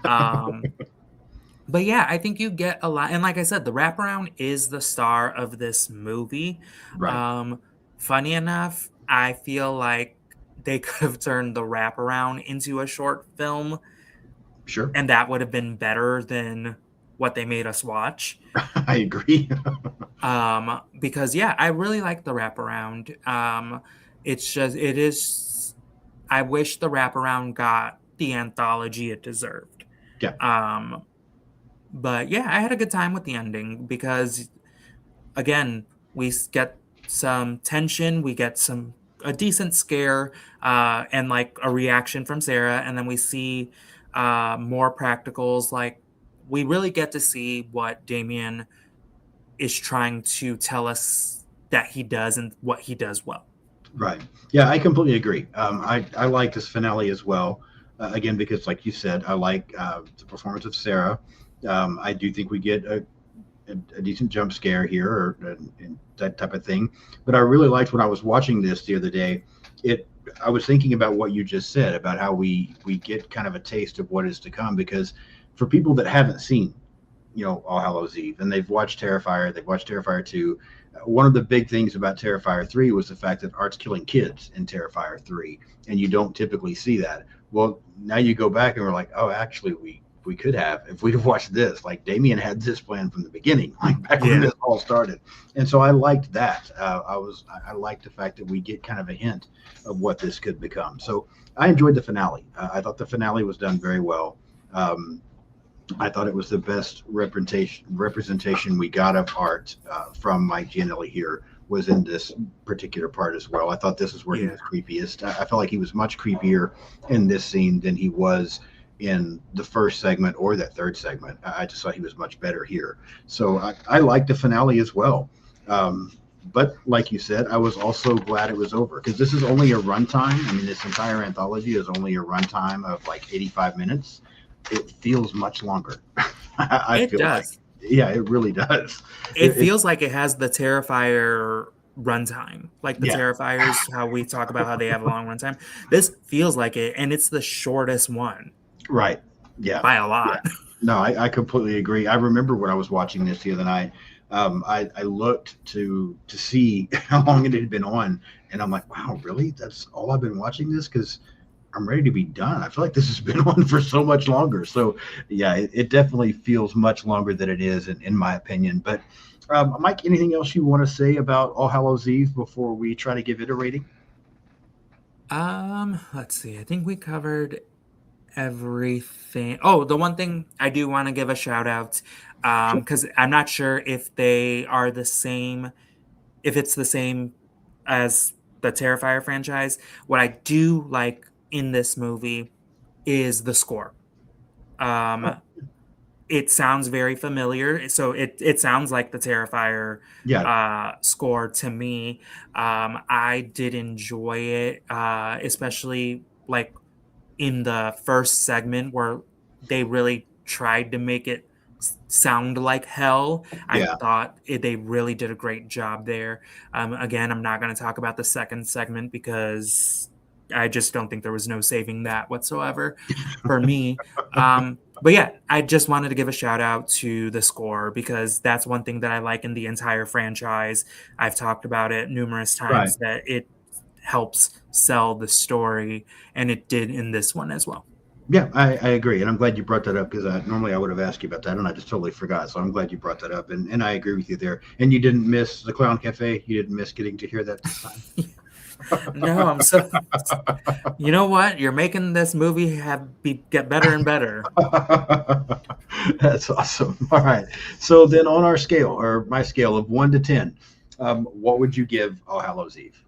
S2: But yeah, I think you get a lot. And like I said, the wraparound is the star of this movie.
S1: Right.
S2: Funny enough, I feel like they could have turned the wraparound into a short film.
S1: Sure.
S2: And that would have been better than what they made us watch.
S1: I agree.
S2: Because yeah, I really like the wraparound. I wish the wraparound got the anthology it deserved.
S1: Yeah.
S2: But yeah, I had a good time with the ending because, again, we get some tension, we get a decent scare, and like a reaction from Sarah, and then we see more practicals. Like we really get to see what Damien is trying to tell us that he does and what he does well.
S1: Right. Yeah, I completely agree. I like this finale as well. Again, because like you said, I like the performance of Sarah. I do think we get a decent jump scare here or that type of thing. But I really liked when I was watching this the other day. I was thinking about what you just said about how we get kind of a taste of what is to come, because for people that haven't seen, All Hallows Eve, and they've watched Terrifier, they've watched Terrifier 2. One of the big things about Terrifier 3 was the fact that Art's killing kids in Terrifier 3, and you don't typically see that. Well, now you go back and we're like, oh, actually, we could have, if we'd have watched this, like Damien had this plan from the beginning, like back when this all started. And so I liked that. I liked the fact that we get kind of a hint of what this could become. So I enjoyed the finale. I thought the finale was done very well. I thought it was the best representation we got of Art from Mike Giannelli here was in this particular part as well. I thought this is where he was creepiest. I felt like he was much creepier in this scene than he was in the first segment or that third segment. I just thought he was much better here. So I liked the finale as well. But like you said, I was also glad it was over because this is only a runtime. I mean, this entire anthology is only a runtime of like 85 minutes. It feels much longer.
S2: It does.
S1: Yeah, it really does.
S2: It feels like it has the Terrifier runtime, like the Terrifiers, how we talk about how they have a long runtime. This feels like it, and it's the shortest one.
S1: Right. Yeah.
S2: By a lot.
S1: Yeah. No, I completely agree. I remember when I was watching this the other night, I looked to see how long it had been on, and I'm like, wow, really? That's all I've been watching this? Because I'm ready to be done. I feel like this has been on for so much longer. So yeah, it definitely feels much longer than it is, in my opinion. But Mike, anything else you want to say about All Hallows Eve before we try to give it a rating?
S2: Let's see. I think we covered everything. Oh, the one thing I do want to give a shout out,
S1: Sure.
S2: because I'm not sure if they are the same, if it's the same as the Terrifier franchise. What I do like in this movie is the score.
S1: Oh,
S2: Um, it sounds very familiar. So it sounds like the Terrifier
S1: yeah,
S2: score to me. I did enjoy it, especially like in the first segment where they really tried to make it sound like hell. I
S1: yeah.
S2: thought they really did a great job there. Again, I'm not going to talk about the second segment because I just don't think there was no saving that whatsoever for me. But yeah, I just wanted to give a shout out to the score because that's one thing that I like in the entire franchise. I've talked about it numerous
S1: Right.
S2: times that it helps sell the story, and it did in this one as well.
S1: Yeah, I agree, and I'm glad you brought that up because normally I would have asked you about that, and I just totally forgot. So I'm glad you brought that up, and I agree with you there. And you didn't miss the Clown Cafe. You didn't miss getting to hear that this time.
S2: No, I'm so. You know what? You're making this movie get better and better.
S1: That's awesome. All right. So then, on our scale, or my scale of 1 to 10, what would you give All Hallows Eve?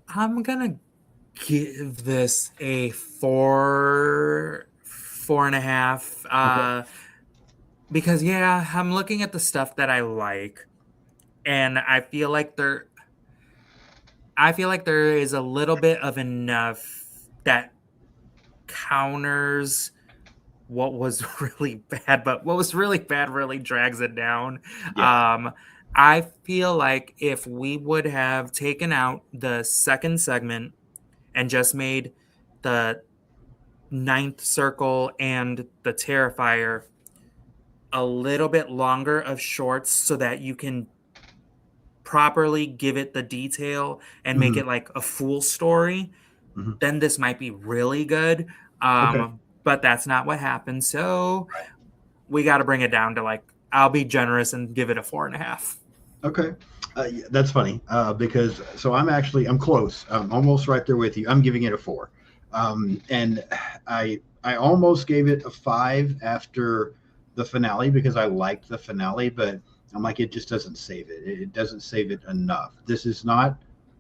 S2: I'm gonna give this a four, 4.5.
S1: Okay.
S2: Because yeah, I'm looking at the stuff that I like, and I feel like there is a little bit of enough that counters what was really bad, but what was really bad really drags it down.
S1: Yeah.
S2: I feel like if we would have taken out the second segment and just made the ninth circle and the Terrifier a little bit longer of shorts so that you can properly give it the detail and make
S1: Hmm.
S2: it like a full story,
S1: Hmm.
S2: then this might be really good.
S1: Okay.
S2: But that's not what happened. So we got to bring it down to like, I'll be generous and give it a 4.5.
S1: Okay. Yeah, that's funny because I'm close. I'm almost right there with you. I'm giving it a 4, and I almost gave it a 5 after the finale because I liked the finale, but I'm like it just doesn't save it. It doesn't save it enough. This is not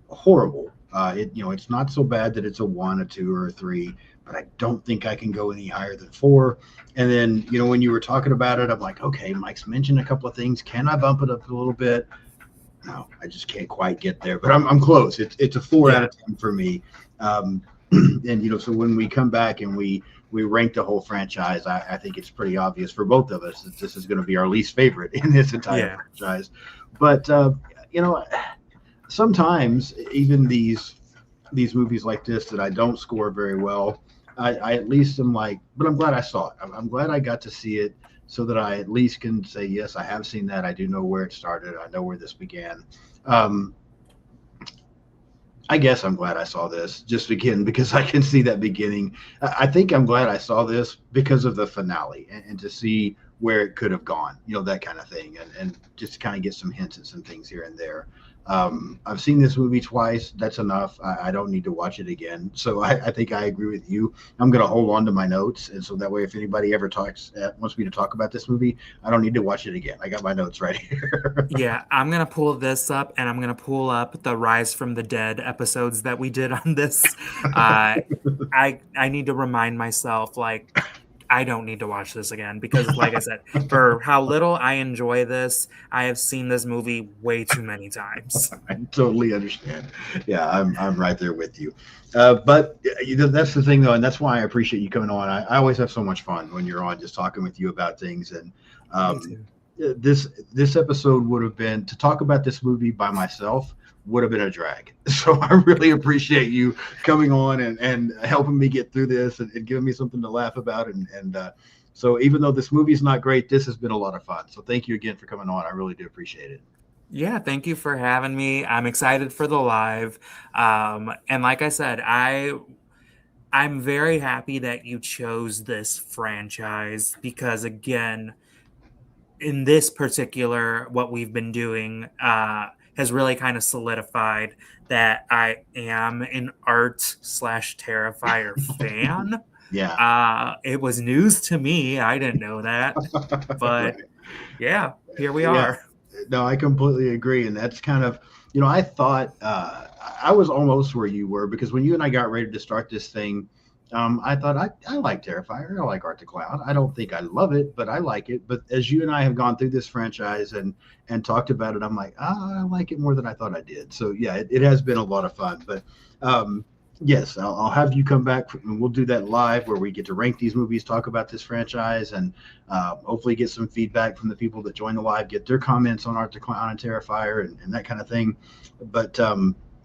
S1: horrible. It's not so bad that it's a 1, a 2, or a 3, but I don't think I can go any higher than 4. And then, when you were talking about it, I'm like, okay, Mike's mentioned a couple of things. Can I bump it up a little bit? No, I just can't quite get there, but I'm close. It's a 4 out
S2: Yeah.
S1: of 10 for me. And so when we come back and we rank the whole franchise, I think it's pretty obvious for both of us that this is going to be our least favorite in this entire
S2: Yeah.
S1: franchise. But you know, sometimes even these movies like this that I don't score very well, I at least am like, but I'm glad I saw it. I'm glad I got to see it so that I at least can say, yes, I have seen that. I do know where it started. I know where this began. Um, I guess I'm glad I saw this just again because I can see that beginning. I think I'm glad I saw this because of the finale and to see where it could have gone, that kind of thing, and just to kind of get some hints at some things here and there. I've seen this movie twice. That's enough. I don't need to watch it again. So I think I agree with you. I'm going to hold on to my notes. And so that way, if anybody ever wants me to talk about this movie, I don't need to watch it again. I got my notes right here.
S2: Yeah, I'm gonna pull this up and I'm gonna pull up the Rise from the Dead episodes that we did on this. Uh, I need to remind myself like I don't need to watch this again because, like I said, for how little I enjoy this, I have seen this movie way too many times.
S1: I totally understand. Yeah, I'm right there with you. But that's the thing, though, and that's why I appreciate you coming on. I always have so much fun when you're on, just talking with you about things. And
S2: Me
S1: um,
S2: too.
S1: this episode would have been to talk about this movie by myself would have been a drag. So I really appreciate you coming on and helping me get through this and giving me something to laugh about. And so even though this movie is not great, this has been a lot of fun. So thank you again for coming on. I really do appreciate it.
S2: Yeah, thank you for having me. I'm excited for the live. And like I said, I'm very happy that you chose this franchise because, again, in this particular, what we've been doing has really kind of solidified that I am an art slash Terrifier fan.
S1: Yeah.
S2: It was news to me. I didn't know that. But
S1: Right.
S2: yeah, here we
S1: Yeah.
S2: are.
S1: No, I completely agree. And that's kind of, I thought I was almost where you were because when you and I got ready to start this thing, I thought I like Terrifier. I like Art the Clown. I don't think I love it, but I like it. But as you and I have gone through this franchise and talked about it, I'm like, I like it more than I thought I did. So yeah, it has been a lot of fun. But yes, I'll have you come back and we'll do that live where we get to rank these movies, talk about this franchise, and hopefully get some feedback from the people that join the live, get their comments on Art the Clown and Terrifier and that kind of thing. But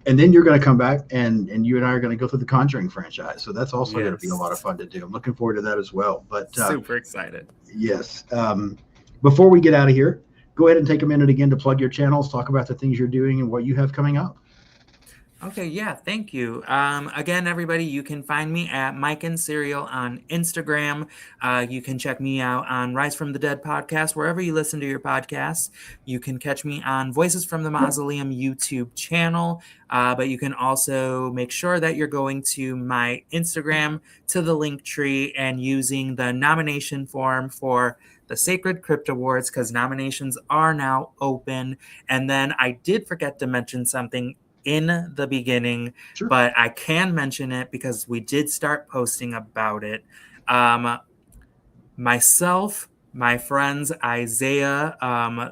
S1: and then you're going to come back and you and I are going to go through the Conjuring franchise. So that's also going to be a lot of fun to do. I'm looking forward to that as well. But
S2: super excited.
S1: yes. Before we get out of here, go ahead and take a minute again to plug your channels, talk about the things you're doing and what you have coming up.
S2: Okay, yeah, thank you. Again, everybody, you can find me at Mike and Serial on Instagram. You can check me out on Rise from the Dead podcast, wherever you listen to your podcasts. You can catch me on Voices from the Mausoleum YouTube channel. But you can also make sure that you're going to my Instagram, to the link tree, and using the nomination form for the Sacred Crypt Awards, because nominations are now open. And then I did forget to mention something in the beginning,
S1: Sure.
S2: but I can mention it because we did start posting about it. Myself, my friends Isaiah,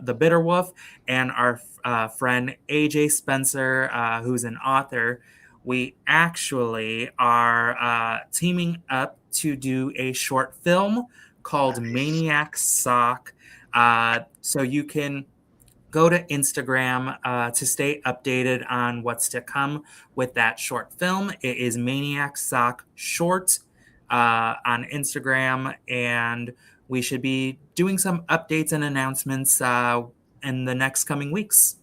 S2: the Bitter Wolf, and our friend AJ Spencer, who's an author, we actually are teaming up to do a short film called Maniac Sock. So you can go to Instagram to stay updated on what's to come with that short film. It is Maniac Sock Short on Instagram, and we should be doing some updates and announcements in the next coming weeks.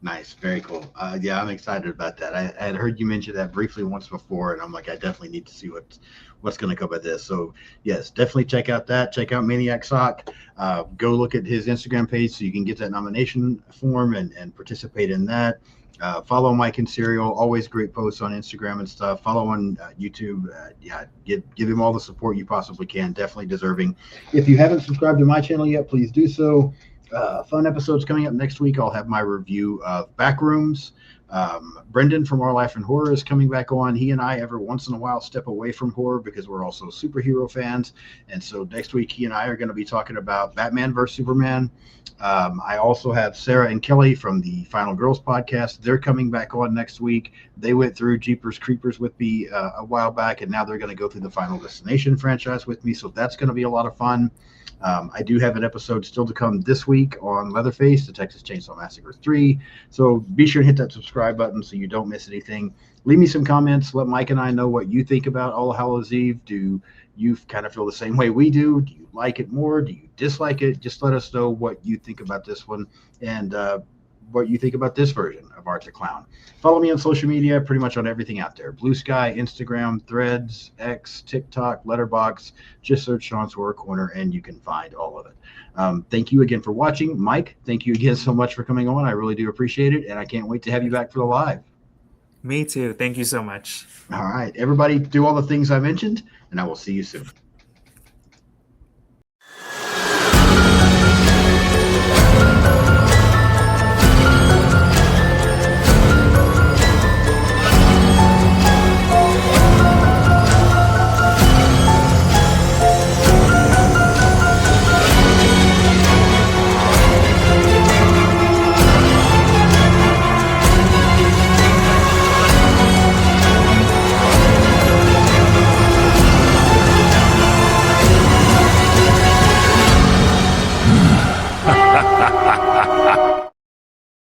S1: Nice. Very cool. Yeah, I'm excited about that. I had heard you mention that briefly once before, and I'm like, I definitely need to see what's going to come of this. So yes, definitely check out that. Check out Maniac Sock. Go look at his Instagram page so you can get that nomination form and participate in that. Follow Mike and Serial. Always great posts on Instagram and stuff. Follow on YouTube. Yeah, give him all the support you possibly can. Definitely deserving. If you haven't subscribed to my channel yet, please do so. Fun episodes coming up next week. I'll have my review of Backrooms. Brendan from Our Life in Horror is coming back on. He and I every once in a while step away from horror because we're also superhero fans. And so next week, he and I are going to be talking about Batman vs. Superman. I also have Sarah and Kelly from the Final Girls podcast. They're coming back on next week. They went through Jeepers Creepers with me a while back, and now they're going to go through the Final Destination franchise with me. So that's going to be a lot of fun. I do have an episode still to come this week on Leatherface, the Texas Chainsaw Massacre 3. So be sure to hit that subscribe button so you don't miss anything. Leave me some comments. Let Mike and I know what you think about All Hallows Eve. Do you kind of feel the same way we do? Do you like it more? Do you dislike it? Just let us know what you think about this one and what you think about this version of Art the Clown. Follow me on social media, pretty much on everything out there. Blue Sky, Instagram, Threads, X, TikTok, Letterboxd. Just search Sean's Horror Corner and you can find all of it. Thank you again for watching. Mike, thank you again so much for coming on. I really do appreciate it, and I can't wait to have you back for the live.
S2: Me too. Thank you so much.
S1: All right. Everybody do all the things I mentioned, and I will see you soon.